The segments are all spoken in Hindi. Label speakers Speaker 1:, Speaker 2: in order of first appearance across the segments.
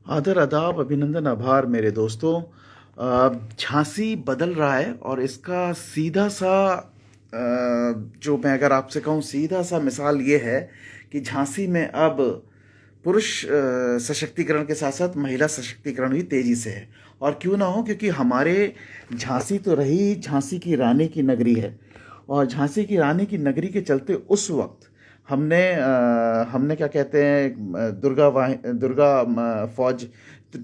Speaker 1: आदर, आदाब, अभिनंदन, आभार मेरे दोस्तों। झांसी बदल रहा है और इसका सीधा सा जो मैं अगर आपसे कहूँ सीधा सा मिसाल ये है कि झांसी में अब पुरुष सशक्तिकरण के साथ साथ महिला सशक्तिकरण भी तेजी से है। और क्यों ना हो, क्योंकि हमारे झांसी तो रही झांसी की रानी की नगरी है। और झांसी की रानी की नगरी के चलते उस वक्त हमने क्या कहते हैं, फौज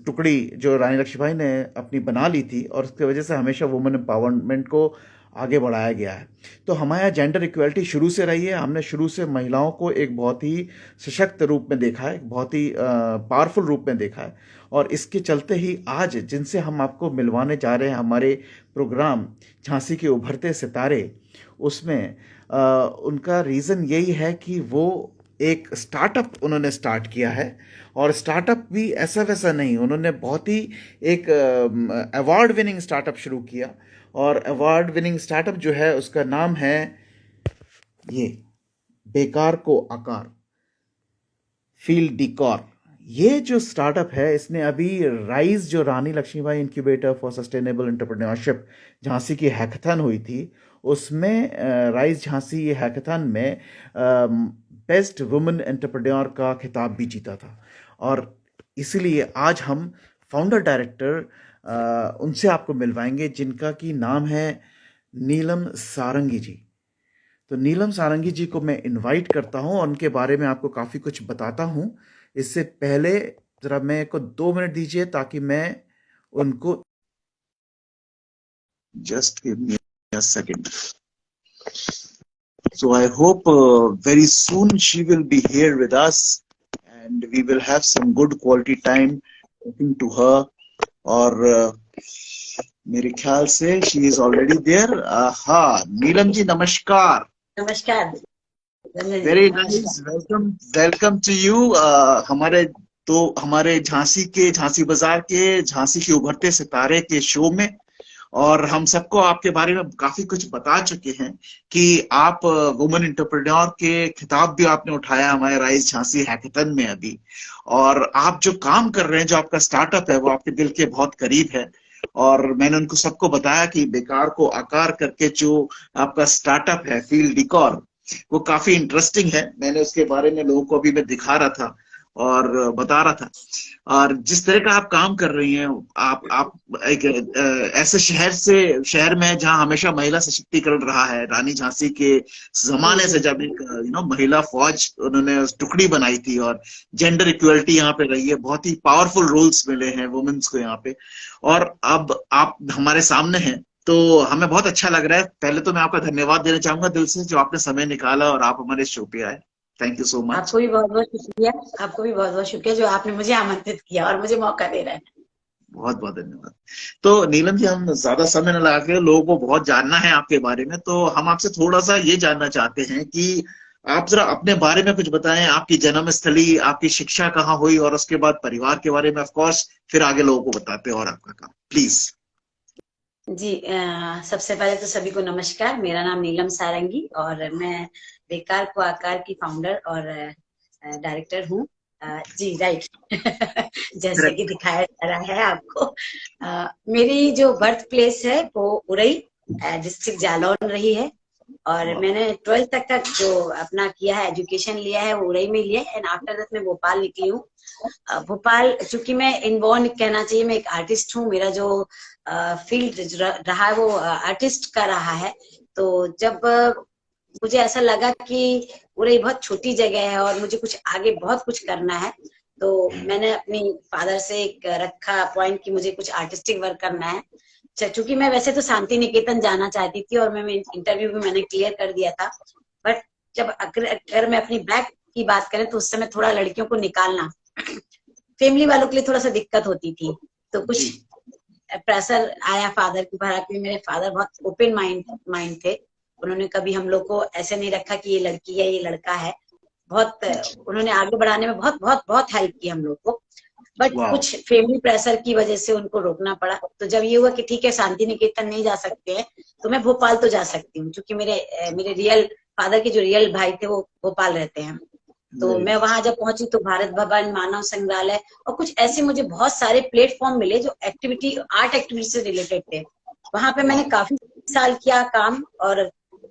Speaker 1: टुकड़ी जो रानी लक्ष्मीबाई ने अपनी बना ली थी, और उसकी वजह से हमेशा वुमेन एम्पावरमेंट को आगे बढ़ाया गया है। तो हमारे यहाँ जेंडर इक्वलिटी शुरू से रही है। हमने शुरू से महिलाओं को एक बहुत ही सशक्त रूप में देखा है, एक बहुत ही पावरफुल रूप में देखा है। और इसके चलते ही आज जिनसे हम आपको मिलवाने जा रहे हैं, हमारे प्रोग्राम झांसी के उभरते सितारे, उसमें उनका रीज़न यही है कि वो एक स्टार्टअप उन्होंने स्टार्ट किया है। और स्टार्टअप भी ऐसा वैसा नहीं, उन्होंने बहुत ही एक अवार्ड विनिंग स्टार्टअप शुरू किया। और अवार्ड विनिंग स्टार्टअप जो है उसका नाम है ये बेकार को आकार, फील्ड डिकॉर। ये जो स्टार्टअप है, इसने अभी राइज जो Rani Lakshmibai incubator for sustainable entrepreneurship Jhansi की हैकाथन हुई थी, उसमें राइज झांसी ये हैकाथन में बेस्ट वुमेन एंटरप्रेन्योर का खिताब भी जीता था। और इसीलिए आज हम फाउंडर डायरेक्टर उनसे आपको मिलवाएंगे जिनका की नाम है नीलम सारंगी जी। तो नीलम सारंगी जी को मैं इनवाइट करता हूं और उनके बारे में आपको काफ़ी कुछ बताता हूं। इससे पहले ज़रा मेरे को 2 मिनट दीजिए ताकि मैं उनको, just give me a second. So I hope very soon she will be here with us and we will have some good quality time talking to her. और मेरे ख्याल से she is already there. हाँ, नीलम जी नमस्कार।
Speaker 2: नमस्कार रंजन जी,
Speaker 1: वेरी नाइस,
Speaker 2: नमस्कार।
Speaker 1: Welcome to you. हमारे झांसी बाजार के झांसी के उभरते सितारे के शो में। और हम सबको आपके बारे में काफी कुछ बता चुके हैं कि आप वुमेन एंटरप्रेन्योर के खिताब भी आपने उठाया हमारे राइज झांसी हैकाथन में अभी। और आप जो काम कर रहे हैं, जो आपका स्टार्टअप है, वो आपके दिल के बहुत करीब है। और मैंने उनको सबको बताया कि बेकार को आकार करके जो आपका स्टार्टअप है फील्ड डिकॉर, वो काफी इंटरेस्टिंग है। मैंने उसके बारे में लोगों को अभी मैं दिखा रहा था और बता रहा था। और जिस तरह का आप काम कर रही हैं, आप एक ऐसे शहर में जहां हमेशा महिला सशक्तिकरण रहा है, रानी झांसी के जमाने से, जब एक महिला फौज उन्होंने टुकड़ी बनाई थी और जेंडर इक्वलिटी यहाँ पे रही है, बहुत ही पावरफुल रोल्स मिले हैं वुमेन्स को यहाँ पे। और अब आप हमारे सामने हैं तो हमें बहुत अच्छा लग रहा है। पहले तो मैं आपका धन्यवाद देना चाहूंगा दिल से, जो आपने समय निकाला और आप हमारे शो पे आए। Thank you so much.
Speaker 2: आपको भी बहुत बहुत शुक्रिया। आपको भी बहुत बहुत शुक्रिया जो आपने मुझे आमंत्रित किया और मुझे मौका दे रहे हैं।
Speaker 1: बहुत बहुत धन्यवाद। तो नीलम जी, हम ज्यादा समय न लगा के, लोगों को बहुत जानना है आपके बारे में, तो हम आपसे थोड़ा सा ये जानना चाहते हैं कि आप जरा अपने बारे में कुछ बताएं। आपकी जन्म स्थली, आपकी शिक्षा कहाँ हुई, और उसके बाद परिवार के बारे में ऑफ कोर्स, फिर आगे लोगों को बताते हैं और आपका काम, प्लीज।
Speaker 2: जी, सबसे पहले तो सभी को नमस्कार। मेरा नाम नीलम सारंगी और मैं बेकार को आकार की फाउंडर और डायरेक्टर हूँ। जी राइट। जैसे कि दिखाया जा रहा है आपको, मेरी जो बर्थ प्लेस है वो उरई डिस्ट्रिक्ट जालौन रही है। और मैंने 12th तक का जो अपना किया है, एजुकेशन लिया है, वो उरई में लिया है। एंड आफ्टर दैट मैं भोपाल निकली हूँ। भोपाल, चूंकि मैं इनबॉर्न कहना चाहिए, मैं एक आर्टिस्ट हूँ। मेरा जो फील्ड रहा है वो आर्टिस्ट का रहा है। तो जब मुझे ऐसा लगा कि उरई बहुत छोटी जगह है और मुझे कुछ आगे बहुत कुछ करना है, तो मैंने अपनी फादर से एक रखा पॉइंट कि मुझे कुछ आर्टिस्टिक वर्क करना है। चूंकि मैं वैसे तो शांति निकेतन जाना चाहती थी और मैं इंटरव्यू भी मैंने क्लियर कर दिया था। बट जब अगर मैं अपनी बैक की बात करें तो उस समय थोड़ा लड़कियों को निकालना फैमिली वालों के लिए थोड़ा सा दिक्कत होती थी। तो कुछ प्रेशर आया फादर की भरा कि मेरे फादर बहुत ओपन माइंड थे। उन्होंने कभी हम लोग को ऐसे नहीं रखा कि ये लड़की है ये लड़का है। बहुत उन्होंने आगे बढ़ाने में बहुत बहुत बहुत हेल्प की हम लोग को। बट कुछ फैमिली प्रेशर की वजह से उनको रोकना पड़ा। तो जब ये हुआ कि ठीक है शांति निकेतन नहीं जा सकते हैं, तो मैं भोपाल तो जा सकती हूँ, क्योंकि मेरे रियल फादर के जो रियल भाई थे वो भोपाल रहते हैं। तो
Speaker 1: वेरी
Speaker 2: मैं
Speaker 1: नाइस।
Speaker 2: वहां जब पहुंची तो भारत भवन, मानव संग्रहालय और कुछ ऐसे मुझे बहुत सारे प्लेटफॉर्म मिले जो एक्टिविटी, आर्ट एक्टिविटी से रिलेटेड थे। वहां पे मैंने
Speaker 1: वाह।
Speaker 2: काफी साल किया काम, और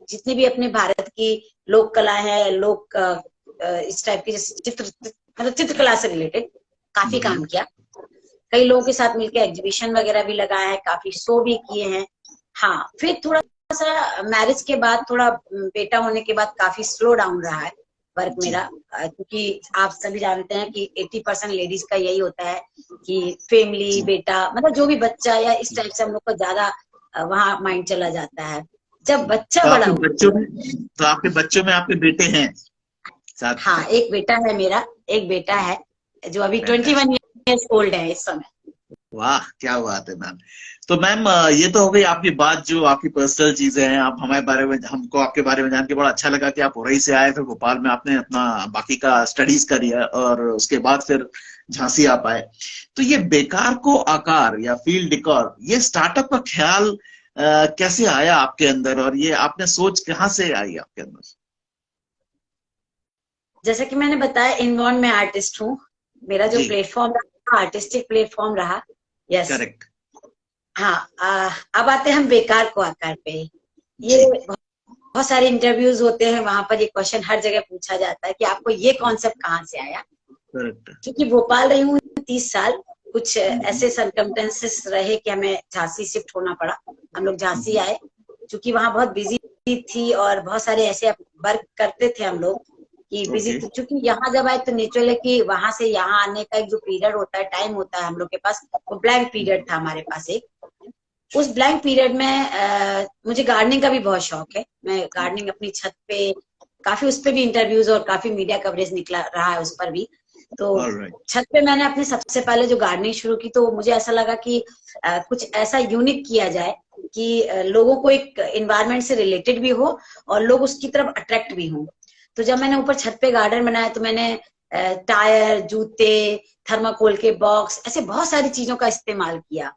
Speaker 2: जितनी भी अपने भारत की लोक कला है, इस टाइप की, जैसे मतलब चित्रकला से रिलेटेड काफी काम किया। कई लोगों के साथ मिलकर एग्जीबिशन वगैरह भी लगाया है, काफी शो भी किए हैं। हाँ, फिर थोड़ा सा मैरिज के बाद, थोड़ा बेटा होने के बाद काफी स्लो डाउन रहा है वर्क
Speaker 1: जी।
Speaker 2: मेरा, क्योंकि आप सभी जानते हैं कि 80% लेडीज का यही होता है कि फैमिली,
Speaker 1: जी।
Speaker 2: बेटा, मतलब जो भी बच्चा या इस टाइप से हम लोग को ज्यादा वहां माइंड चला जाता है। जब बच्चा
Speaker 1: तो
Speaker 2: बड़ा
Speaker 1: आपके
Speaker 2: हुआ,
Speaker 1: बच्चों में तो आपके बच्चों में आपके बेटे हैं साथ में?
Speaker 2: हाँ, एक बेटा है मेरा, एक बेटा है जो अभी 21 ईयर्स ओल्ड है इस समय।
Speaker 1: वाह, क्या बात है मैम। तो मैम, ये तो हो गई आपकी बात, जो आपकी पर्सनल चीजें हैं। आप हमारे बारे में, हमको आपके बारे में जान के बड़ा अच्छा लगा कि आप उरई से आए, फिर भोपाल में आपने अपना बाकी का स्टडीज करिए और उसके बाद फिर झांसी आ पाए। तो ये बेकार को आकार या फील्ड डेकोर, ये स्टार्टअप का ख्याल कैसे आया आपके अंदर, और ये आपने सोच कहाँ से आई आपके अंदर?
Speaker 2: जैसा कि मैंने बताया, इनबॉर्न में आर्टिस्ट हूँ। मेरा जो
Speaker 1: जी।
Speaker 2: प्लेटफॉर्म रहा, आर्टिस्टिक प्लेटफॉर्म रहा। यस।
Speaker 1: करेक्ट।
Speaker 2: हाँ, अब आते हैं हम बेकार को आकार पे। ये
Speaker 1: जी।
Speaker 2: बहुत सारे इंटरव्यूज होते हैं, वहां पर ये क्वेश्चन हर जगह पूछा जाता है कि आपको ये कॉन्सेप्ट कहाँ से आया।
Speaker 1: करेक्ट।
Speaker 2: क्योंकि भोपाल रही हूँ 30 साल, कुछ ऐसे सरकमटेंसेस रहे कि हमें झांसी शिफ्ट होना पड़ा। हम लोग झांसी आए, क्योंकि वहां बहुत बिजी थी और बहुत सारे ऐसे वर्क करते थे हम लोग कि बिजी
Speaker 1: ओके।
Speaker 2: थी। क्योंकि यहाँ जब आए तो नेचुरल है कि वहां से यहाँ आने का एक जो पीरियड होता है, टाइम होता है हम लोग के पास, वो ब्लैंक पीरियड था हमारे पास एक। उस ब्लैंक पीरियड में मुझे गार्डनिंग का भी बहुत शौक है। मैं गार्डनिंग अपनी छत पे, काफी उस पर भी इंटरव्यूज और काफी मीडिया कवरेज निकला रहा है उस पर भी। तो
Speaker 1: ऑलराइट।
Speaker 2: छत पे मैंने अपने सबसे पहले जो गार्डनिंग शुरू की, तो मुझे ऐसा लगा कि कुछ ऐसा यूनिक किया जाए कि लोगों को एक एनवायरनमेंट से रिलेटेड भी हो और लोग उसकी तरफ अट्रैक्ट भी हों। तो जब मैंने ऊपर छत पे गार्डन बनाया तो मैंने टायर, जूते, थर्माकोल के बॉक्स, ऐसे बहुत सारी चीजों का इस्तेमाल किया।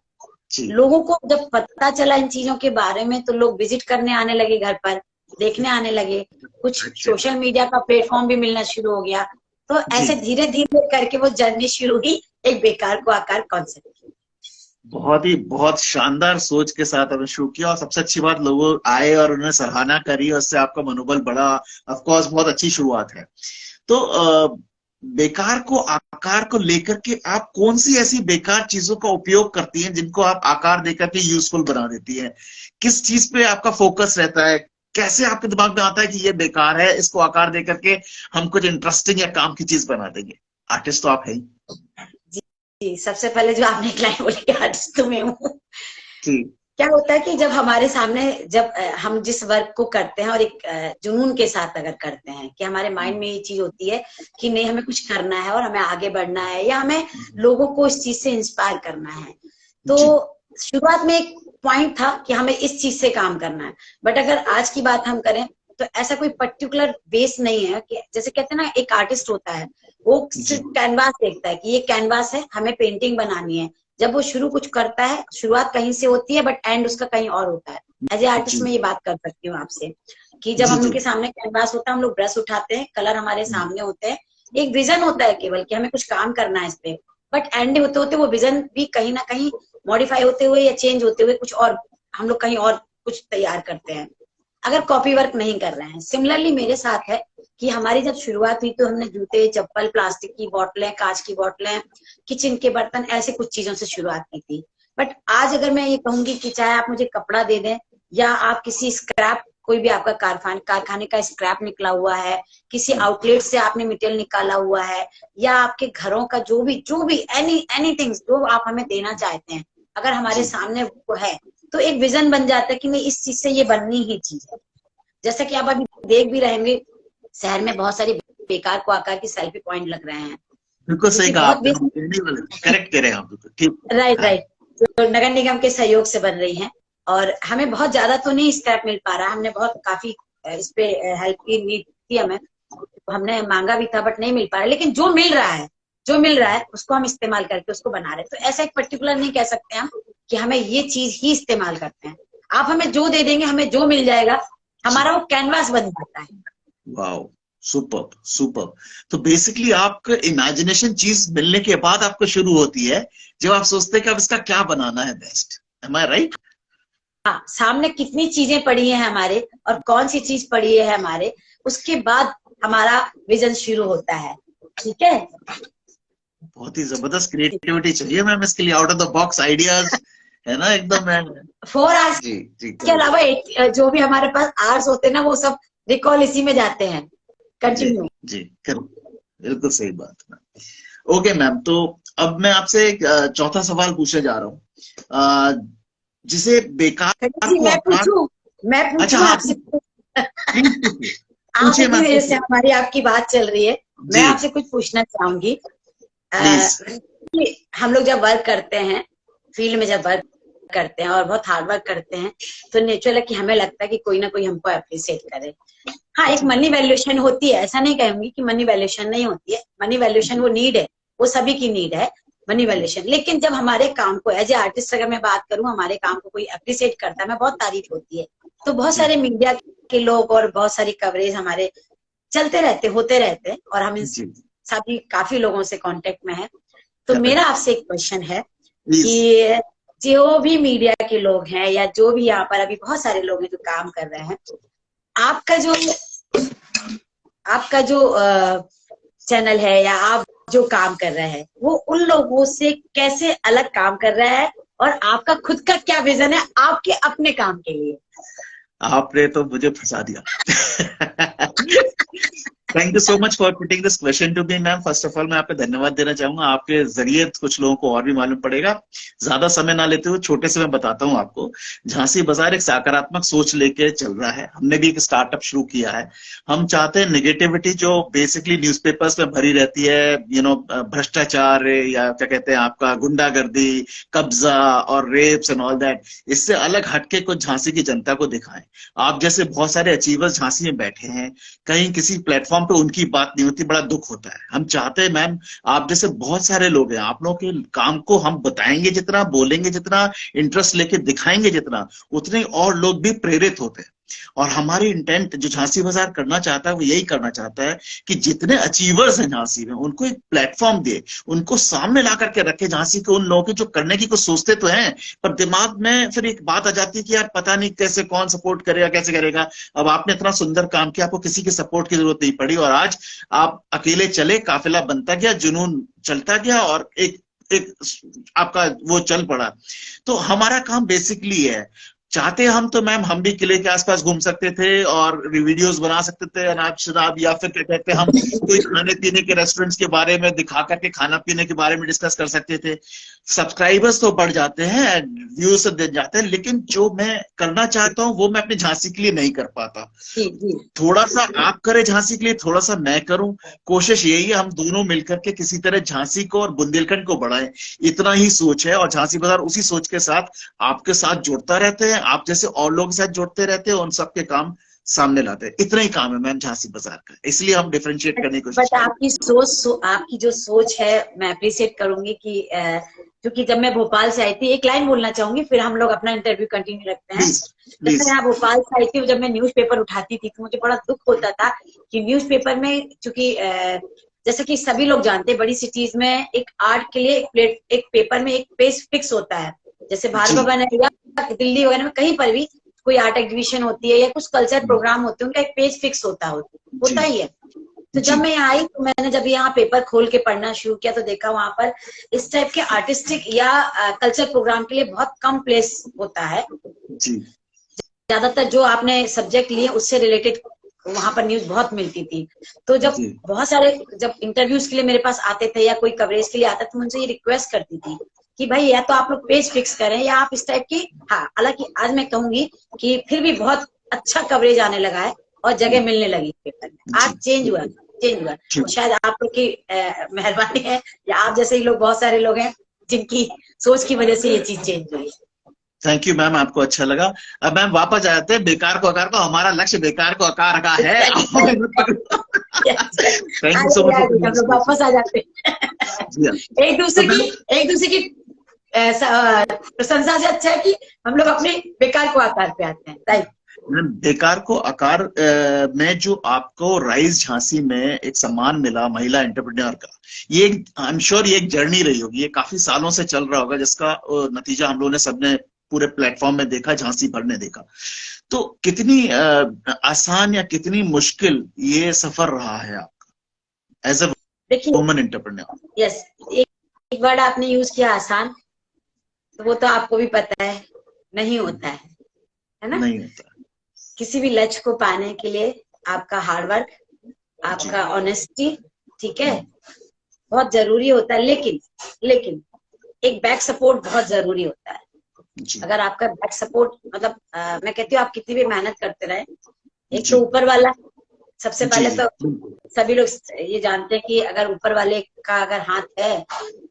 Speaker 1: जी।
Speaker 2: लोगों को जब पता चला इन चीजों के बारे में तो लोग विजिट करने आने लगे, घर पर देखने आने लगे। कुछ
Speaker 1: अच्छा।
Speaker 2: सोशल मीडिया का प्लेटफॉर्म भी मिलना शुरू हो गया। तो
Speaker 1: जी।
Speaker 2: ऐसे धीरे धीरे करके वो जर्नी शुरू हुई, एक बेकार को आकार कॉन्सेप्ट की।
Speaker 1: बहुत शानदार सोच के साथ आपने शुरू किया, और सबसे अच्छी बात, लोग आए और उन्होंने सराहना करी और उससे आपका मनोबल बढ़ा। ऑफ कोर्स बहुत अच्छी शुरुआत है। तो बेकार को आकार को लेकर के आप कौन सी ऐसी बेकार चीजों का उपयोग करती हैं जिनको आप आकार देकर के यूजफुल बना देती हैं? किस चीज पे आपका फोकस रहता है? कैसे आपके दिमाग में आता है कि ये बेकार है, इसको आकार देकर के हम कुछ इंटरेस्टिंग या काम की चीज बना देंगे? आर्टिस्ट तो आप है ही।
Speaker 2: जी, सबसे पहले जो आपने एक लाइन बोली कि आर्टिस्ट तो मैं हूँ।
Speaker 1: जी।
Speaker 2: क्या होता है कि जब हमारे सामने, जब हम जिस वर्क को करते हैं और एक जुनून के साथ अगर करते हैं, कि हमारे माइंड में ये चीज होती है कि नहीं, हमें कुछ करना है और हमें आगे बढ़ना है, या हमें लोगों को इस चीज से इंस्पायर करना है। तो
Speaker 1: जी।
Speaker 2: शुरुआत में एक पॉइंट था कि हमें इस चीज से काम करना है। बट अगर आज की बात हम करें तो ऐसा कोई पर्टिकुलर बेस नहीं है कि, जैसे कहते हैं ना, एक आर्टिस्ट होता है, वो
Speaker 1: जी।
Speaker 2: सिर्फ कैनवास देखता है कि ये कैनवास है, हमें पेंटिंग बनानी है। जब वो शुरू कुछ करता है, शुरुआत कहीं से होती है बट एंड उसका कहीं और होता है। एज ए आर्टिस्ट
Speaker 1: जी।
Speaker 2: मैं ये बात कर सकती हूँ आपसे कि जब
Speaker 1: जी।
Speaker 2: हम लोग
Speaker 1: जी।
Speaker 2: के सामने कैनवास होता है, हम लोग ब्रश उठाते हैं, कलर हमारे सामने होते हैं, एक विजन होता है केवल कि हमें कुछ काम करना है इस पे। बट एंड होते होते वो विजन भी कहीं ना कहीं मॉडिफाई होते हुए या चेंज होते हुए कुछ और, हम लोग कहीं और कुछ तैयार करते हैं, अगर कॉपी वर्क नहीं कर रहे हैं। सिमिलरली मेरे साथ है कि हमारी जब शुरुआत हुई तो हमने जूते, चप्पल, प्लास्टिक की बोतलें, कांच की बोतलें, किचन के बर्तन, ऐसे कुछ चीजों से शुरुआत की थी। बट आज अगर मैं ये कहूंगी कि चाहे आप मुझे कपड़ा दे दें या आप किसी स्क्रैप, कोई भी आपका कारखाने का स्क्रैप निकला हुआ है, किसी आउटलेट से आपने मटेरियल निकाला हुआ है, या आपके घरों का जो भी एनीथिंग जो आप हमें देना चाहते हैं, अगर हमारे
Speaker 1: जी।
Speaker 2: सामने वो है, तो एक विजन बन जाता है कि नहीं, इस चीज से ये बननी ही चीज है। जैसा कि आप अभी देख भी रहेंगे, शहर में बहुत सारी बेकार को आकार की सेल्फी पॉइंट लग रहे हैं,
Speaker 1: बिल्कुल
Speaker 2: जो
Speaker 1: सही
Speaker 2: कि
Speaker 1: कहा
Speaker 2: बहुत
Speaker 1: आपने, हम
Speaker 2: बेसिक।
Speaker 1: कहने वाले करेक्ट कह रहे हैं आप, बिल्कुल ठीक।
Speaker 2: राइट,
Speaker 1: हाँ।
Speaker 2: राइट। जो नगर निगम के सहयोग से बन रही हैं, और हमें बहुत ज्यादा तो नहीं स्क्रैप मिल पा रहा है। हमने बहुत काफी इस पे हेल्प की नीड थी हमें, तो हमने मांगा भी था बट नहीं मिल पा रहा है। लेकिन जो मिल रहा है उसको हम इस्तेमाल करके उसको बना रहे हैं। तो ऐसा एक पर्टिकुलर नहीं कह सकते हम कि हमें ये चीज ही इस्तेमाल करते हैं। आप हमें जो दे देंगे, हमें जो मिल जाएगा,
Speaker 1: जी।
Speaker 2: हमारा वो कैनवास बन जाता है।
Speaker 1: वाओ।
Speaker 3: Super super. तो बेसिकली आपका इमेजिनेशन चीज मिलने के बाद आपको शुरू होती है, जब आप सोचते हैं कि अब इसका क्या बनाना है बेस्ट। एम आई राइट?
Speaker 2: हाँ, सामने कितनी चीजें पड़ी हैं हमारे और कौन सी चीज पड़ी है हमारे, उसके बाद हमारा विजन शुरू होता है। ठीक है।
Speaker 3: बहुत ही जबरदस्त क्रिएटिविटी चाहिए मैम इसके लिए, out of the box ideas, है ना एकदम मैम।
Speaker 2: 4 आवर्स
Speaker 3: जी जी
Speaker 2: के अलावा जो भी हमारे पास आवर्स होते हैं ना, वो सब रिकॉल इसी में जाते हैं,
Speaker 3: जी
Speaker 2: कंटिन्यू।
Speaker 3: जी बिल्कुल सही बात मैम। ओके मैम, तो अब मैं आपसे एक चौथा सवाल पूछने जा रहा हूँ, जिसे बेकार
Speaker 2: जी,
Speaker 3: को
Speaker 2: मैं
Speaker 3: आकार।
Speaker 2: पूछूं? मैं
Speaker 3: अच्छा
Speaker 2: पूछूं
Speaker 3: हाँ,
Speaker 2: आपसे?
Speaker 3: प्लीज पूछिए,
Speaker 2: आप
Speaker 3: पूछिए
Speaker 2: की
Speaker 3: मैम
Speaker 2: वजह से
Speaker 3: पूछिए।
Speaker 2: हमारी आपकी बात चल रही है, मैं
Speaker 3: जी
Speaker 2: आपसे कुछ पूछना चाहूंगी।
Speaker 3: प्लीज।
Speaker 2: कि हम लोग जब वर्क करते हैं, फील्ड में जब वर्क करते हैं और बहुत हार्ड वर्क करते हैं, तो नेचुरल है कि हमें लगता है कि कोई ना कोई हमको अप्रिशिएट करे। हाँ, एक मनी वैल्यूएशन होती है, ऐसा नहीं कहूंगी कि मनी वैल्यूएशन नहीं होती है। मनी वैल्यूएशन वो नीड है, वो सभी की नीड है, मनी वैल्यूएशन। लेकिन जब हमारे काम को एज ए आर्टिस्ट अगर मैं बात करूं, हमारे काम को कोई अप्रिशिएट करता है, मैं बहुत तारीफ होती है, तो बहुत
Speaker 3: जी
Speaker 2: सारे मीडिया के लोग और बहुत सारी कवरेज हमारे चलते रहते होते रहते हैं, और हम इन
Speaker 3: जी
Speaker 2: सभी काफी लोगों से कांटेक्ट में है। तो मेरा
Speaker 3: करेक्ट
Speaker 2: आपसे एक क्वेश्चन है
Speaker 3: प्लीज।
Speaker 2: कि जो भी मीडिया के लोग हैं या जो भी यहाँ पर अभी बहुत सारे लोग हैं जो काम कर रहे हैं, आपका जो चैनल है या आप जो काम कर रहे हैं, वो उन लोगों से कैसे अलग काम कर रहा है, और आपका खुद का क्या विजन है आपके अपने काम के लिए?
Speaker 3: आपने तो मुझे फंसा दिया। Thank you so much for putting this question to me ma'am. First of all मैं आपको धन्यवाद देना चाहूंगा, आपके जरिए कुछ लोगों को और भी मालूम पड़ेगा। ज्यादा समय ना लेते हुए छोटे से मैं बताता हूँ आपको। झांसी बाजार एक सकारात्मक सोच लेके चल रहा है, हमने भी एक स्टार्टअप शुरू किया है। हम चाहते हैं नेगेटिविटी जो बेसिकली न्यूज़पेपर्स में भरी रहती है, भ्रष्टाचार या क्या कहते हैं आपका गुंडागर्दी, कब्जा और रेप्स एंड ऑल दैट, इससे अलग हटके कुछ झांसी की जनता को दिखाएं। आप जैसे बहुत सारे अचीवर्स झांसी में बैठे हैं, कहीं किसी प्लेटफॉर्म पे उनकी बात नहीं होती, बड़ा दुख होता है। हम चाहते हैं मैम, आप जैसे बहुत सारे लोग हैं, आप लोगों के काम को हम बताएंगे जितना, बोलेंगे जितना, इंटरेस्ट लेके दिखाएंगे जितना, उतने और लोग भी प्रेरित होते हैं। और हमारी इंटेंट जो झांसी बाजार करना चाहता है वो यही करना चाहता है कि जितने अचीवर्स हैं झांसी में, उनको एक प्लेटफॉर्म दे, उनको सामने ला करके रखे झांसी के उन लोगों की जो करने की कुछ सोचते तो हैं, पर दिमाग में फिर एक बात आ जाती है कि यार पता नहीं कैसे, कौन सपोर्ट करेगा, कैसे करेगा। अब आपने इतना सुंदर काम किया, आपको किसी की सपोर्ट की जरूरत नहीं पड़ी, और आज आप अकेले चले, काफिला बनता गया, जुनून चलता गया, और एक एक आपका वो चल पड़ा। तो हमारा काम बेसिकली है, चाहते हम तो मैम हम भी किले के आसपास घूम सकते थे और वीडियोस बना सकते थे अनाप शनाप, या फिर क्या कहते हैं हम कोई खाने पीने के रेस्टोरेंट्स के बारे में दिखा करके खाना पीने के बारे में डिस्कस कर सकते थे। सब्सक्राइबर्स तो बढ़ जाते हैं, व्यूज दे जाते हैं, लेकिन जो मैं करना चाहता हूँ वो मैं अपनी झांसी के लिए नहीं कर पाता।
Speaker 2: जी जी।
Speaker 3: थोड़ा सा आप करें झांसी के लिए, थोड़ा सा मैं करूं, कोशिश यही है हम दोनों मिलकर के किसी तरह झांसी को और बुंदेलखंड को बढ़ाएं। इतना ही सोच है, और झांसी बाजार उसी सोच के साथ आपके साथ जुड़ता रहते हैं, आप जैसे और लोगों के साथ जुड़ते रहते हैं, उन सबके काम सामने लाते हैं। इतना ही काम है मैम झांसी बाजार का, इसलिए हम डिफरेंशिएट करने की कोशिश
Speaker 2: बट
Speaker 3: करें।
Speaker 2: आपकी जो सोच है, मैं अप्रिशिएट करूंगी कि क्योंकि जब मैं भोपाल से आई थी, एक लाइन बोलना चाहूंगी, फिर हम लोग अपना इंटरव्यू कंटिन्यू रखते हैं।
Speaker 3: प्लीज
Speaker 2: जब
Speaker 3: प्लीज।
Speaker 2: मैं यहाँ भोपाल से आई थी, जब मैं न्यूज़पेपर उठाती थी, तो मुझे बड़ा दुख होता था कि न्यूज़पेपर में, चूंकि जैसे कि सभी लोग जानते हैं, बड़ी सिटीज में एक आर्ट के लिए एक पेपर में एक पेज फिक्स होता है। जैसे भार्गव भवन है या दिल्ली वगैरह में कहीं पर भी कोई आर्ट एग्जीबिशन होती है या कुछ कल्चर प्रोग्राम होते हैं, उनका एक पेज फिक्स होता ही है। तो जब मैं यहाँ आई, तो मैंने जब यहाँ पेपर खोल के पढ़ना शुरू किया, तो देखा वहां पर इस टाइप के आर्टिस्टिक या कल्चर प्रोग्राम के लिए बहुत कम प्लेस होता है। ज्यादातर जो आपने सब्जेक्ट लिए उससे रिलेटेड वहां पर न्यूज बहुत मिलती थी। तो जब बहुत सारे जब इंटरव्यूज के लिए मेरे पास आते थे या कोई कवरेज के लिए आता था, तो मुझसे ये रिक्वेस्ट करती थी कि भाई या तो आप लोग पेज फिक्स करें या आप इस टाइप की। हाँ, हालांकि आज मैं कहूंगी कि फिर भी बहुत अच्छा कवरेज आने लगा है और जगह मिलने लगी पेपर में। आज चेंज हुआ और शायद आप लोग की मेहरबानी है, या आप जैसे ही लोग बहुत सारे लोग हैं जिनकी सोच की वजह से ये चीज चेंज हुई।
Speaker 3: थैंक यू मैम, आपको अच्छा लगा। अब मैम वापस आ जाते हैं बेकार को आकार को, हमारा लक्ष्य बेकार को आकार का है। Thank you so much.
Speaker 2: वापस आ जाते हैं। एक दूसरे की प्रशंसा से अच्छा है कि हम लोग अपने बेकार को आकार पे आते हैं। राइट।
Speaker 3: बेकार को आकार में जो आपको राइज झांसी में एक सम्मान मिला महिला एंटरप्रेन्योर का, ये आई एम श्योर ये एक जर्नी रही होगी, ये काफी सालों से चल रहा होगा, जिसका नतीजा हम लोगों ने सबने पूरे प्लेटफॉर्म में देखा, झांसी भर ने देखा। तो कितनी आसान या कितनी मुश्किल ये सफर रहा है आपका as a woman entrepreneur?
Speaker 2: Yes, एक वर्ड आपने यूज किया आसान, तो वो तो आपको भी पता है नहीं होता है ना?
Speaker 3: नहीं होता।
Speaker 2: किसी भी लक्ष्य को पाने के लिए आपका हार्डवर्क, आपका ऑनेस्टी, ठीक है, बहुत जरूरी होता है। लेकिन एक बैक सपोर्ट बहुत जरूरी होता है। अगर आपका बैक सपोर्ट मतलब मैं कहती हूँ आप कितनी भी मेहनत करते रहे, एक तो ऊपर वाला सबसे पहले तो सभी लोग ये जानते हैं कि अगर ऊपर वाले का अगर हाथ है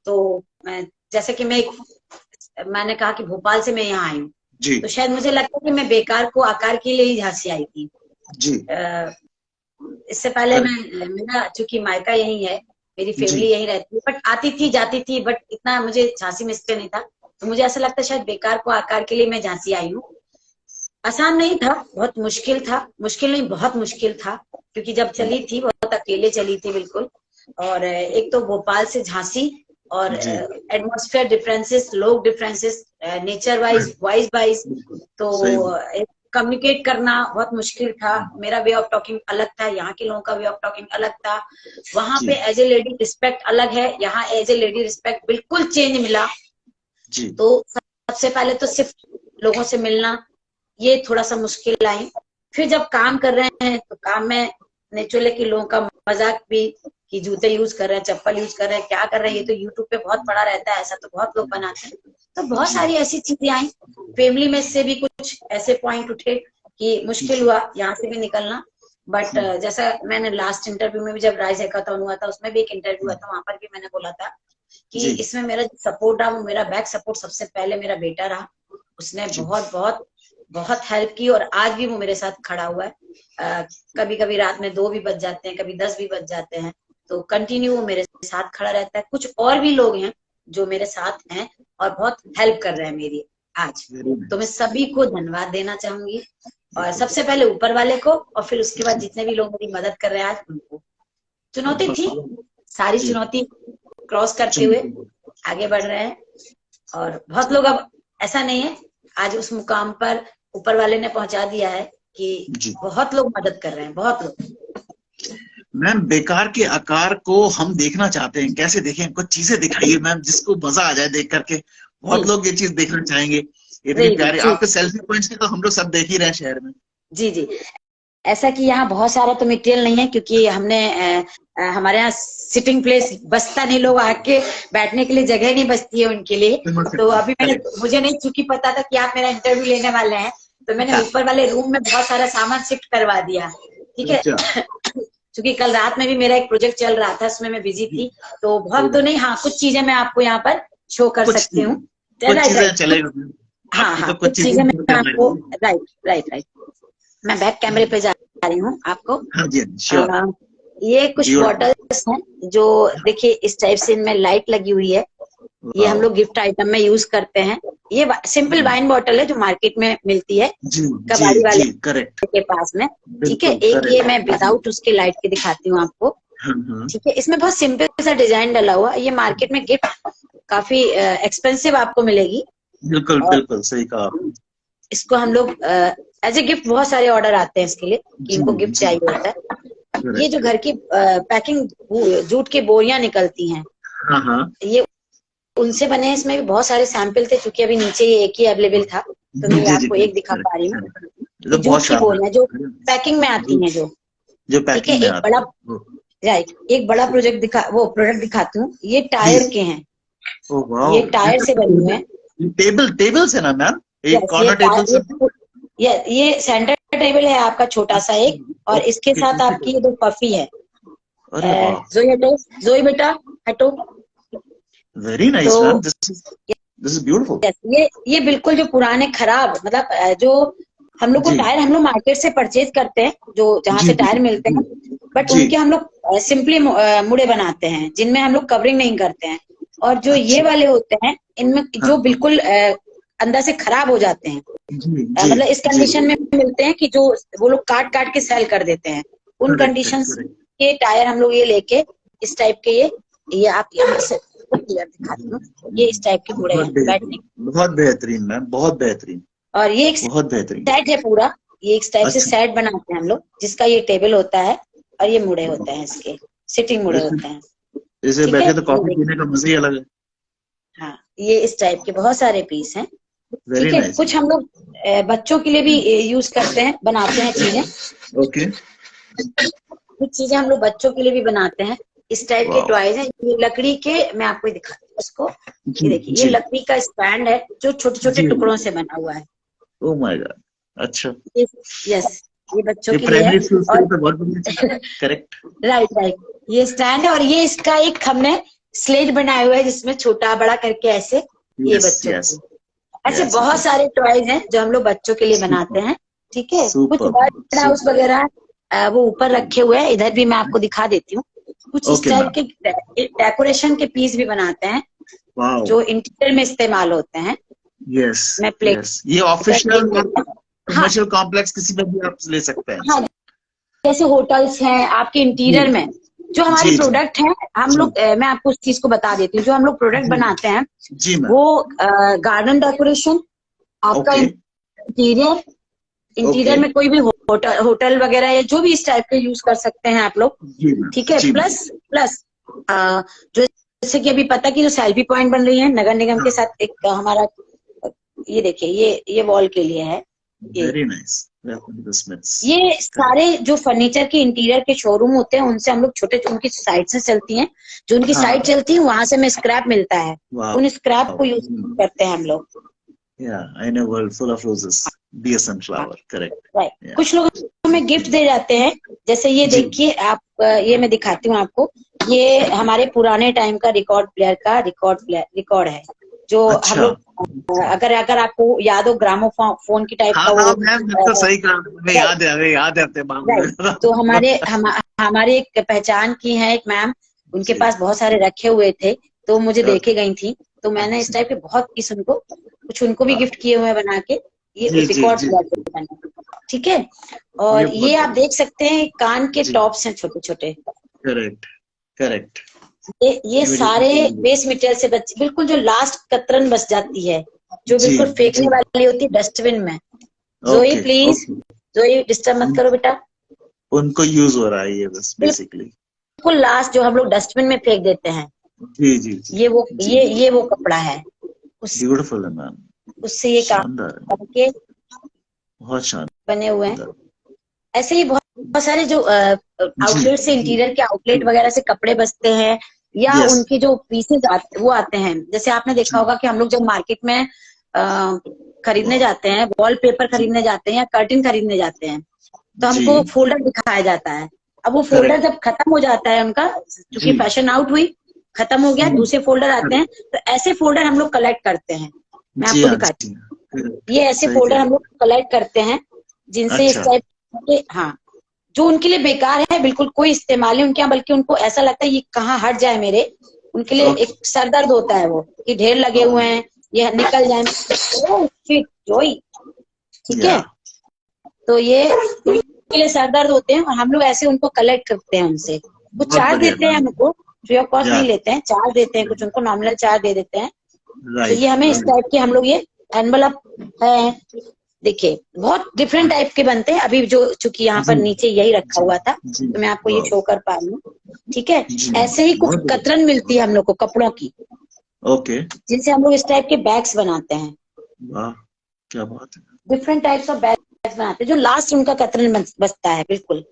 Speaker 2: तो जैसे कि मैंने कहा कि भोपाल से मैं यहाँ आई हूँ, तो शायद मुझे लगता है कि मैं बेकार को आकार के लिए ही झांसी आई थी जी। इससे पहले मेरा चूंकि मायका यही है, मेरी फैमिली यही रहती है, बट आती थी जाती थी, बट इतना मुझे झांसी में इसलिए नहीं था। तो मुझे ऐसा लगता है शायद बेकार को आकार के लिए मैं झांसी आई हूँ। आसान नहीं था, बहुत मुश्किल था, मुश्किल नहीं बहुत मुश्किल था, क्योंकि जब चली थी बहुत अकेले चली थी बिल्कुल। और एक तो भोपाल से झांसी, और एटमॉस्फेयर डिफरेंसेस, लोग डिफरेंसेस, नेचर वाइज, वाइज, तो कम्युनिकेट करना बहुत मुश्किल था। मेरा वे ऑफ टॉकिंग अलग था, यहाँ के लोगों का वे ऑफ टॉकिंग अलग था। वहां पे एज ए लेडी रिस्पेक्ट अलग है, यहाँ एज ए लेडी रिस्पेक्ट बिल्कुल चेंज मिला जी। तो सबसे पहले तो सिर्फ लोगों से मिलना ये थोड़ा सा मुश्किल आई। फिर जब काम कर रहे हैं तो काम में नेचुरली कि लोगों का मजाक भी कि जूते यूज कर रहे हैं, चप्पल यूज कर रहे हैं, क्या कर रहे हैं, ये तो यूट्यूब पे बहुत पड़ा रहता है, ऐसा तो बहुत लोग बनाते हैं। तो बहुत सारी ऐसी चीजें आई। फैमिली में से भी कुछ ऐसे पॉइंट उठे कि मुश्किल हुआ यहाँ से भी निकलना। बट जैसा मैंने लास्ट इंटरव्यू में भी जब राइज हैकाथॉन हुआ था, उसमें भी एक इंटरव्यू हुआ था, वहां पर भी मैंने बोला था कि इसमें मेरा जो सपोर्ट रहा वो मेरा बैक सपोर्ट सबसे पहले मेरा बेटा रहा। उसने बहुत बहुत बहुत हेल्प की और आज भी वो मेरे साथ खड़ा हुआ है। कभी कभी रात में 2 भी बज जाते हैं, कभी 10 भी बज जाते हैं, तो कंटिन्यू वो मेरे साथ खड़ा रहता है। कुछ और भी लोग हैं जो मेरे साथ हैं और बहुत हेल्प कर रहे हैं मेरी आज। तो मैं सभी को धन्यवाद देना चाहूंगी, और सबसे पहले ऊपर वाले को, और फिर उसके बाद जितने भी लोग मेरी मदद कर रहे हैं आज उनको। चुनौती थी, सारी चुनौती क्रॉस करते हुए आगे बढ़ रहे हैं, और बहुत लोग, अब ऐसा नहीं है, आज उस मुकाम पर ऊपर वाले ने पहुंचा दिया है कि बहुत लोग मदद कर रहे हैं, बहुत लोग।
Speaker 3: मैम, बेकार के आकार को हम देखना चाहते हैं, कैसे देखें? कुछ चीजें दिखाइए मैम, जिसको मजा आ जाए देख करके। बहुत लोग ये चीज देखना चाहेंगे, इतनी प्यारी आपके सेल्फी पॉइंट्स की तो हम लोग सब देख ही रहे हैं शहर में।
Speaker 2: जी, ऐसा कि यहाँ बहुत सारा तो मटेरियल नहीं है, क्योंकि हमने हमारे यहाँ सिटिंग प्लेस बसता नहीं, लोग आके बैठने के लिए जगह नहीं बचती है उनके लिए। तो अभी मुझे नहीं चूंकि पता था कि आप मेरा इंटरव्यू लेने वाले हैं, तो मैंने ऊपर वाले रूम में बहुत सारा सामान शिफ्ट करवा दिया, ठीक है। क्योंकि कल रात में भी मेरा एक प्रोजेक्ट चल रहा था, उसमें मैं बिजी थी, तो बहुत तो नहीं, हाँ कुछ चीजें मैं आपको यहाँ पर शो कर सकती हूँ। हाँ कुछ चीजें मैं आपको, राइट मैं बैक कैमरे पे जा रही हूँ आपको। ये कुछ बॉटल्स हैं जो देखिए इस टाइप से इनमें लाइट लगी हुई है, ये हम लोग गिफ्ट आइटम में यूज करते हैं। ये सिंपल वाइन बॉटल है जो मार्केट में मिलती है कबाड़ी वाले के पास में, ठीक है। एक ये मैं विदाउट उसके लाइट के दिखाती हूँ आपको, ठीक है। इसमें बहुत सिंपल सा डिजाइन डला हुआ, ये मार्केट में गिफ्ट काफी एक्सपेंसिव आपको मिलेगी।
Speaker 3: बिल्कुल सही कहा।
Speaker 2: इसको हम लोग एज ए गिफ्ट, बहुत सारे ऑर्डर आते हैं इसके लिए कि इनको गिफ्ट चाहिए होता है। ये जो घर की पैकिंग जूट की बोरियां निकलती हैं, ये उनसे बने हैं। इसमें भी बहुत सारे सैंपल थे, क्योंकि अभी नीचे ये एक ही अवेलेबल था, तो मैं आपको एक दिखा पा रही हूँ। जूट की बोरियां जो पैकिंग में आती हैं, जो ठीक है। एक बड़ा एक बड़ा प्रोडक्ट दिखाती हूँ। ये टायर के हैं, ये टायर से बने हुए हैं।
Speaker 3: टेबल से ना मैम, एक कॉर्नर टेबल से।
Speaker 2: ये सेंटर टेबल है आपका छोटा सा एक, और इसके साथ आपकी ये 2 पफी है। जोई बेटा हटो।
Speaker 3: Very nice ma'am, this is beautiful.
Speaker 2: ये बिल्कुल जो पुराने खराब, मतलब जो हम लोग को टायर हम लोग मार्केट से परचेज करते हैं, जो जहाँ से टायर मिलते हैं, बट उनके हम लोग सिंपली मुड़े बनाते हैं, जिनमें हम लोग कवरिंग नहीं करते हैं। और जो ये वाले होते हैं, इनमें जो बिल्कुल अंदर से खराब हो जाते हैं,
Speaker 3: जी
Speaker 2: मतलब इस
Speaker 3: जी
Speaker 2: कंडीशन में मिलते हैं कि जो वो लोग काट काट के सेल कर देते हैं, उन
Speaker 3: करेक्ट
Speaker 2: कंडीशन
Speaker 3: करेक्ट
Speaker 2: के टायर हम लोग ये लेके इस टाइप के ये आप यहाँ से क्लियर दिखाती हूँ, ये इस टाइप के मुड़े
Speaker 3: बहुत
Speaker 2: हैं बैठने
Speaker 3: बेहतरीन, बहुत बेहतरीन मैम, बहुत बेहतरीन,
Speaker 2: के। और ये एक
Speaker 3: बहुत बेहतरीन।
Speaker 2: सेट है पूरा, ये एक टाइप से
Speaker 3: अच्छा,
Speaker 2: सेट बनाते हैं हम लोग, जिसका ये टेबल होता है और ये मुड़े होते हैं, इसके सिटिंग मुड़े
Speaker 3: इसे
Speaker 2: होते हैं।
Speaker 3: इसे
Speaker 2: ठीक है,
Speaker 3: बैठे तो
Speaker 2: ये
Speaker 3: कॉफी
Speaker 2: देखिए,
Speaker 3: पीने का मजा ही अलग है।
Speaker 2: हाँ ये इस टाइप के बहुत सारे पीस हैं।
Speaker 3: वेरी
Speaker 2: ठीक है,
Speaker 3: नाइस।
Speaker 2: कुछ हम लोग बच्चों के लिए भी यूज करते हैं, बनाते हैं चीजें।
Speaker 3: ओके,
Speaker 2: कुछ चीजें हम लोग बच्चों के लिए भी बनाते हैं, इस टाइप के
Speaker 3: वाओ,
Speaker 2: टॉयज हैं। ये लकड़ी के, मैं आपको दिखाती हूँ इसको, ये
Speaker 3: जी
Speaker 2: देखिए, ये
Speaker 3: जी
Speaker 2: लकड़ी का स्टैंड है जो छोटे छोटे
Speaker 3: जी,
Speaker 2: टुकड़ों से बना हुआ है।
Speaker 3: ओ माय गॉड, अच्छा,
Speaker 2: ये यस, ये बच्चों
Speaker 3: ये
Speaker 2: के लिए है।
Speaker 3: प्राइमरी स्कूल के
Speaker 2: और
Speaker 3: लिए तो बहुत बढ़िया चीज है। करेक्ट,
Speaker 2: राइट राइट, ये स्टैंड है और ये इसका एक हमने स्लेट बनाया हुआ है जिसमें छोटा बड़ा करके ऐसे, ये
Speaker 3: यस
Speaker 2: बच्चों
Speaker 3: यस
Speaker 2: के ऐसे
Speaker 3: यस
Speaker 2: बहुत
Speaker 3: यस,
Speaker 2: सारे टॉयज हैं जो हम लोग बच्चों के लिए बनाते
Speaker 3: सुपर
Speaker 2: हैं। ठीक है, कुछ
Speaker 3: सुपर
Speaker 2: बर्ड हाउस
Speaker 3: सुपर,
Speaker 2: वगैरह वो ऊपर रखे हुए हैं, इधर भी मैं आपको दिखा देती हूँ। कुछ इस
Speaker 3: ओके
Speaker 2: टाइप
Speaker 3: मैम,
Speaker 2: के डेकोरेशन के पीस भी बनाते हैं
Speaker 3: वाओ,
Speaker 2: जो इंटीरियर में इस्तेमाल होते हैं।
Speaker 3: यस
Speaker 2: मैं प्लेट,
Speaker 3: यस, ये ऑफिशियल और
Speaker 2: हाँ
Speaker 3: कमर्शियल कॉम्प्लेक्स किसी में भी आप ले सकते हैं
Speaker 2: हाँ,
Speaker 3: इसे।
Speaker 2: जैसे होटल्स हैं आपके
Speaker 3: जी
Speaker 2: इंटीरियर में, जो हमारी
Speaker 3: जी जी
Speaker 2: प्रोडक्ट है हम
Speaker 3: जी
Speaker 2: लोग मैं आपको उस चीज को बता देती हूँ, जो हम लोग प्रोडक्ट
Speaker 3: जी
Speaker 2: बनाते हैं
Speaker 3: जी मैम,
Speaker 2: वो गार्डन डेकोरेशन, आपका
Speaker 3: ओके
Speaker 2: इंटीरियर,
Speaker 3: ओके,
Speaker 2: इंटीरियर में कोई भी होटल होटल वगैरह या जो भी इस टाइप के यूज कर सकते हैं आप लोग।
Speaker 3: जी मैम,
Speaker 2: ठीक है,
Speaker 3: जी मैम,
Speaker 2: प्लस प्लस जो जैसे कि अभी पता कि जो सेल्फी पॉइंट बन रही है नगर निगम के
Speaker 3: हाँ,
Speaker 2: साथ एक हमारा, ये देखिए, ये वॉल के लिए है।
Speaker 3: वेरी नाइस, स्मिथ्स,
Speaker 2: ये
Speaker 3: करेक्ट,
Speaker 2: सारे जो फर्नीचर के इंटीरियर के शोरूम होते हैं उनसे हम लोग छोटे, उनकी साइट से चलती हैं, जो उनकी
Speaker 3: हाँ
Speaker 2: साइट चलती है वहां से हमें स्क्रैप मिलता है,
Speaker 3: वाओ,
Speaker 2: उन स्क्रैप को यूज करते हैं हम लोग।
Speaker 3: yeah, I know world full of roses, be a
Speaker 2: हाँ,
Speaker 3: sunflower, correct,
Speaker 2: राइट,
Speaker 3: yeah,
Speaker 2: कुछ लोग हमें गिफ्ट दे जाते हैं, जैसे ये
Speaker 3: जी,
Speaker 2: देखिए आप, ये मैं दिखाती हूँ आपको, ये हमारे पुराने टाइम का रिकॉर्ड प्लेयर का रिकॉर्ड है, जो हम
Speaker 3: अच्छा,
Speaker 2: लोग अगर अगर आपको याद हो ग्रामोफोन की टाइप
Speaker 3: हाँ
Speaker 2: का
Speaker 3: हाँ
Speaker 2: वो,
Speaker 3: मैम, बिल्कुल सही कहा, हमें याद है अपने मामले
Speaker 2: राइट,
Speaker 3: में।
Speaker 2: तो हमारे एक पहचान की है एक मैम, उनके
Speaker 3: जी,
Speaker 2: पास बहुत सारे रखे हुए थे, तो मुझे देके
Speaker 3: ओके,
Speaker 2: गई थी, तो मैंने इस
Speaker 3: अच्छा,
Speaker 2: टाइप के बहुत पीस उनको, कुछ उनको भी
Speaker 3: वाह,
Speaker 2: गिफ्ट किए हुए हैं बना के, ये
Speaker 3: जी जी
Speaker 2: रिकॉर्ड
Speaker 3: जी,
Speaker 2: बना। ठीक है,
Speaker 3: ये
Speaker 2: और
Speaker 3: बहुत
Speaker 2: ये आप
Speaker 3: बढ़िया,
Speaker 2: देख सकते हैं कान के
Speaker 3: जी,
Speaker 2: टॉप्स हैं छोटे छोटे,
Speaker 3: करेक्ट करेक्ट,
Speaker 2: ये सारे वेस्ट मटेरियल से बच, बिल्कुल जो लास्ट कतरन बच जाती है, जो
Speaker 3: जी
Speaker 2: बिल्कुल फेंकने
Speaker 3: जी,
Speaker 2: वाली होती है डस्टबिन में। जोई
Speaker 3: ओके
Speaker 2: प्लीज,
Speaker 3: ओके,
Speaker 2: जोई डिस्टर्ब मत करो बेटा।
Speaker 3: उनको यूज हो रहा है ये बस बेसिकली,
Speaker 2: बिल्कुल लास्ट जो हम लोग डस्टबिन में फेंक देते हैं,
Speaker 3: जी जी जी जी,
Speaker 2: ये वो कपड़ा है, उस
Speaker 3: ब्यूटीफुल है मैम,
Speaker 2: उससे ये
Speaker 3: शानदार है,
Speaker 2: काम के
Speaker 3: बहुत शानदार,
Speaker 2: बने हुए हैं। ऐसे ही बहुत बहुत सारे जो
Speaker 3: जी
Speaker 2: आउटलेट से,
Speaker 3: जी
Speaker 2: इंटीरियर के आउटलेट वगैरह से कपड़े बचते हैं, या
Speaker 3: यस,
Speaker 2: उनके जो पीसेज वो आते हैं, जैसे आपने देखा
Speaker 3: जी,
Speaker 2: होगा कि हम लोग जब मार्केट में खरीदने
Speaker 3: वाह,
Speaker 2: जाते हैं, वॉलपेपर
Speaker 3: जी
Speaker 2: खरीदने जाते हैं या कर्टन खरीदने जाते हैं, तो
Speaker 3: जी,
Speaker 2: हमको फोल्डर दिखाया जाता है। अब वो फोल्डर
Speaker 3: करेक्ट,
Speaker 2: जब खत्म हो जाता है उनका,
Speaker 3: जी,
Speaker 2: क्योंकि फैशन आउट हुई, खत्म हो गया, दूसरे फोल्डर आते हैं, तो ऐसे फोल्डर हम लोग कलेक्ट करते हैं। मैं
Speaker 3: जी
Speaker 2: आपको
Speaker 3: हाँ
Speaker 2: दिखाती
Speaker 3: जी,
Speaker 2: हूँ, ये ऐसे
Speaker 3: सही
Speaker 2: फोल्डर
Speaker 3: कह
Speaker 2: हम
Speaker 3: रहे
Speaker 2: लोग कलेक्ट करते हैं, जिनसे इस
Speaker 3: अच्छा,
Speaker 2: टाइप के, हाँ, जो उनके लिए बेकार है, बिल्कुल कोई इस्तेमाल नहीं उनके यहाँ, बल्कि उनको ऐसा लगता है ये कहाँ हट जाए मेरे, उनके लिए
Speaker 3: ओके,
Speaker 2: एक सरदर्द होता है वो, कि ढेर लगे हुए हैं, ये निकल जाए। ओह शिट जोई, ठीक
Speaker 3: या
Speaker 2: है, तो ये उनके लिए सरदर्द होते हैं, और हम लोग ऐसे उनको कलेक्ट करते हैं उनसे, कुछ
Speaker 3: बहुत
Speaker 2: चार्ज
Speaker 3: बढ़िया
Speaker 2: देते हैं
Speaker 3: मैम,
Speaker 2: हमको, फ्री ऑफ कॉस्ट
Speaker 3: या
Speaker 2: नहीं लेते हैं, चार्ज देते हैं, कुछ उनको नॉमिनल चार्ज दे देते हैं। तो ये
Speaker 3: राइट
Speaker 2: हमें इस
Speaker 3: राइट,
Speaker 2: टाइप के हम लोग ये एनवलप है, देखिए बहुत डिफरेंट टाइप के बनते हैं, अभी जो चूंकि यहाँ पर
Speaker 3: जी
Speaker 2: नीचे यही रखा
Speaker 3: जी
Speaker 2: हुआ था,
Speaker 3: जी,
Speaker 2: तो मैं आपको ये
Speaker 3: वाह,
Speaker 2: शो कर पा रही हूँ। ठीक है,
Speaker 3: जी,
Speaker 2: ऐसे ही कुछ
Speaker 3: बहुत बढ़िया,
Speaker 2: कतरन मिलती है हम लोग को कपड़ों की,
Speaker 3: ओके,
Speaker 2: जिनसे हम लोग इस टाइप के बैग्स बनाते हैं,
Speaker 3: वाह, क्या बात है,
Speaker 2: डिफरेंट टाइप्स ऑफ बैग्स बनाते हैं, जो लास्ट उनका कतरन बचता है, बिल्कुल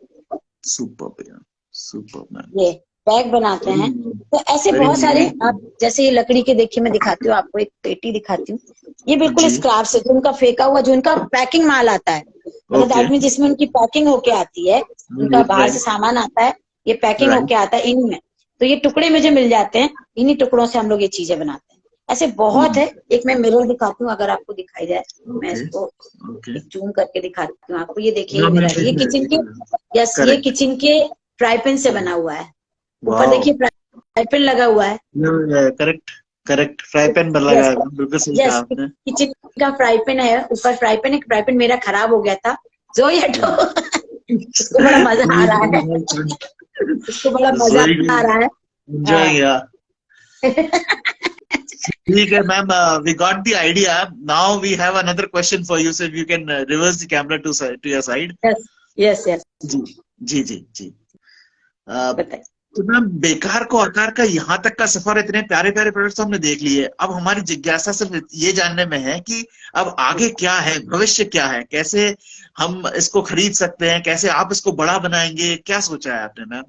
Speaker 3: सुपर भैया, सुपर मैम,
Speaker 2: ये बैग बनाते हैं। तो ऐसे
Speaker 3: वेरी
Speaker 2: बहुत सारे, आप जैसे ये लकड़ी के देखिए, मैं दिखाती हूँ आपको, एक पेटी दिखाती हूँ, ये बिल्कुल
Speaker 3: जी,
Speaker 2: स्क्रैप से, जो उनका फेंका हुआ, जो उनका पैकिंग माल आता है, मतलब
Speaker 3: ओके,
Speaker 2: दैट मीन जिसमें उनकी पैकिंग होके आती है, उनका बाहर से
Speaker 3: राइट
Speaker 2: सामान आता है, ये पैकिंग
Speaker 3: राइट,
Speaker 2: होके आता है इनमें, तो ये टुकड़े में जो मिल जाते हैं, इन्हीं टुकड़ों से हम लोग ये चीजें बनाते हैं। ऐसे बहुत है, एक मैं मिरर दिखाती हूँ अगर आपको दिखाई जाए, मैं
Speaker 3: ओके
Speaker 2: इसको
Speaker 3: ओके,
Speaker 2: एक जूम करके दिखाती हूँ आपको, ये देखिए ये मिरर, ये किचन के, यस, ये
Speaker 3: करेक्ट,
Speaker 2: किचन के फ्राई पैन से बना हुआ है, ऊपर
Speaker 3: वाओ,
Speaker 2: देखिए फ्राई पैन लगा हुआ है,
Speaker 3: करेक्ट करेक्ट, फ्राई पैन पर लगा है, बिल्कुल सही कहा
Speaker 2: यस,
Speaker 3: आपने।
Speaker 2: किचन का फ्राई पैन है, ऊपर फ्राई पैन है, फ्राई पैन मेरा खराब हो गया था, जो ये उसको बड़ा मजा आ रहा है, उसको बड़ा मजा आ रहा है।
Speaker 3: एंजॉय किया। ठीक है ma'am, we got the idea. Now we have another question for you, so if you can reverse the camera to your side.
Speaker 2: Yes yes,
Speaker 3: जी जी जी जी।
Speaker 2: बताइए।
Speaker 3: तो मैम, बेकार को आकार का यहाँ तक का सफर, इतने प्यारे प्यारे प्रोडक्ट्स हमने देख लिए। अब हमारी जिज्ञासा सिर्फ ये जानने में है कि अब आगे क्या है, भविष्य क्या है, कैसे हम इसको खरीद सकते हैं, कैसे आप इसको बड़ा बनाएंगे, क्या सोचा है आपने मैम?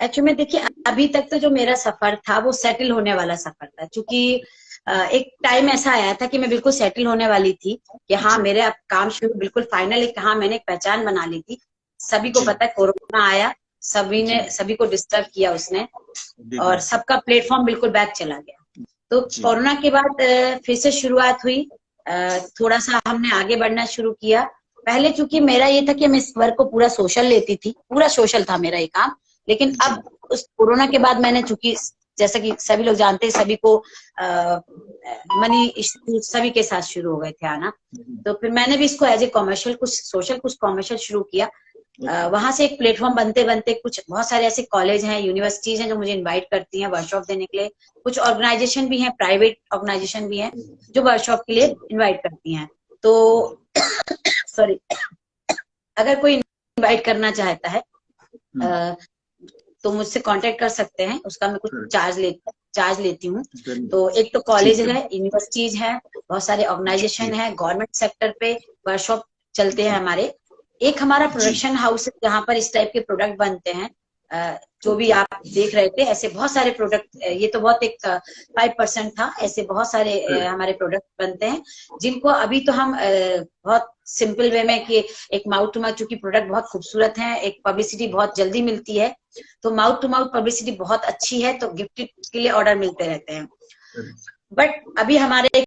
Speaker 2: एक्चुअली में देखिए, अभी तक तो जो मेरा सफर था वो सेटल होने वाला सफर था, क्योंकि एक टाइम ऐसा आया था कि मैं बिल्कुल सेटल होने वाली थी कि हाँ मेरे अब काम शुरू बिल्कुल फाइनल है, हाँ मैंने एक पहचान बना ली थी। सभी को पता है कोरोना आया, सभी को डिस्टर्ब किया उसने, और सबका प्लेटफॉर्म बिल्कुल बैक चला गया। तो कोरोना के बाद फिर से शुरुआत हुई, थोड़ा सा हमने आगे बढ़ना शुरू किया। पहले चूंकि मेरा ये था कि मैं इस वर्क को पूरा सोशल लेती थी, पूरा सोशल था मेरा ये काम, लेकिन अब उस कोरोना के बाद मैंने, चूंकि जैसा कि सभी लोग जानते हैं, सभी को मनी इश्यू सभी के साथ शुरू हो गए थे आना, तो फिर मैंने भी इसको एज ए कॉमर्शियल, कुछ सोशल कुछ कॉमर्शियल शुरू किया। वहां से एक प्लेटफॉर्म बनते बनते कुछ बहुत सारे ऐसे कॉलेज हैं, यूनिवर्सिटीज हैं जो मुझे इनवाइट करती हैं वर्कशॉप देने के लिए। कुछ ऑर्गेनाइजेशन भी हैं, प्राइवेट ऑर्गेनाइजेशन भी हैं जो वर्कशॉप के लिए इनवाइट करती हैं। तो सॉरी, अगर कोई इनवाइट करना चाहता है तो मुझसे कांटेक्ट कर सकते हैं, उसका मैं कुछ चार्ज लेती हूँ। तो एक तो कॉलेज है, यूनिवर्सिटीज है, बहुत सारे ऑर्गेनाइजेशन है, गवर्नमेंट सेक्टर पे वर्कशॉप चलते हैं हमारे। एक हमारा प्रोडक्शन हाउस है जहाँ पर इस टाइप के प्रोडक्ट बनते हैं, जो भी आप देख रहे थे, ऐसे बहुत सारे प्रोडक्ट, ये तो बहुत एक 5% था, ऐसे बहुत सारे हमारे प्रोडक्ट बनते हैं, जिनको अभी तो हम बहुत सिंपल वे में कि एक माउथ टू माउथ, चूंकि प्रोडक्ट बहुत खूबसूरत है, एक पब्लिसिटी बहुत जल्दी मिलती है, तो माउथ टू माउथ पब्लिसिटी बहुत अच्छी है, तो गिफ्ट के लिए ऑर्डर मिलते रहते हैं। बट अभी हमारे